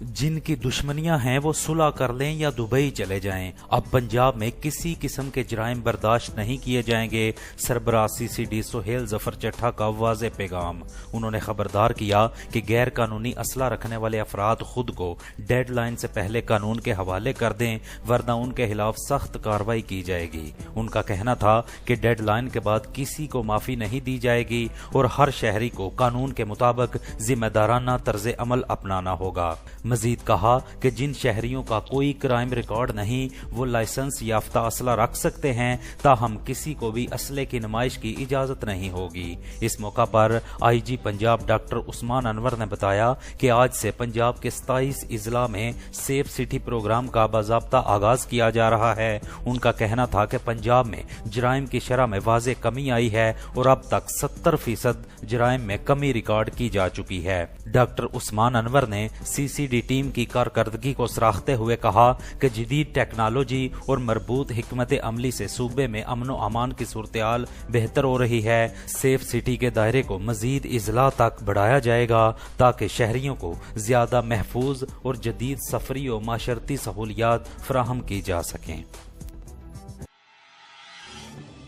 جن کی دشمنیاں ہیں وہ صلح کر لیں یا دبئی چلے جائیں، اب پنجاب میں کسی قسم کے جرائم برداشت نہیں کیے جائیں گے۔ سربراہ CCD سہیل ظفر چٹھا کا واضح پیغام۔ انہوں نے خبردار کیا کہ غیر قانونی اسلحہ رکھنے والے افراد خود کو ڈیڈ لائن سے پہلے قانون کے حوالے کر دیں ورنہ ان کے خلاف سخت کارروائی کی جائے گی۔ ان کا کہنا تھا کہ ڈیڈ لائن کے بعد کسی کو معافی نہیں دی جائے گی اور ہر شہری کو قانون کے مطابق ذمہ دارانہ طرز عمل اپنانا ہوگا۔ مزید کہا کہ جن شہریوں کا کوئی کرائم ریکارڈ نہیں وہ لائسنس یافتہ اسلحہ رکھ سکتے ہیں، تاہم کسی کو بھی اسلحے کی نمائش کی اجازت نہیں ہوگی۔ اس موقع پر IG پنجاب ڈاکٹر عثمان انور نے بتایا کہ آج سے پنجاب کے 27 اضلاع میں سیف سٹی پروگرام کا باضابطہ آغاز کیا جا رہا ہے۔ ان کا کہنا تھا کہ پنجاب میں جرائم کی شرح میں واضح کمی آئی ہے اور اب تک 70% جرائم میں کمی ریکارڈ کی جا چکی ہے۔ ڈاکٹر عثمان انور نے CCD ٹیم کی کارکردگی کو سراہتے ہوئے کہا کہ جدید ٹیکنالوجی اور مربوط حکمت عملی سے صوبے میں امن و امان کی صورتحال بہتر ہو رہی ہے۔ سیف سٹی کے دائرے کو مزید اضلاع تک بڑھایا جائے گا تاکہ شہریوں کو زیادہ محفوظ اور جدید سفری و معاشرتی سہولیات فراہم کی جا سکیں۔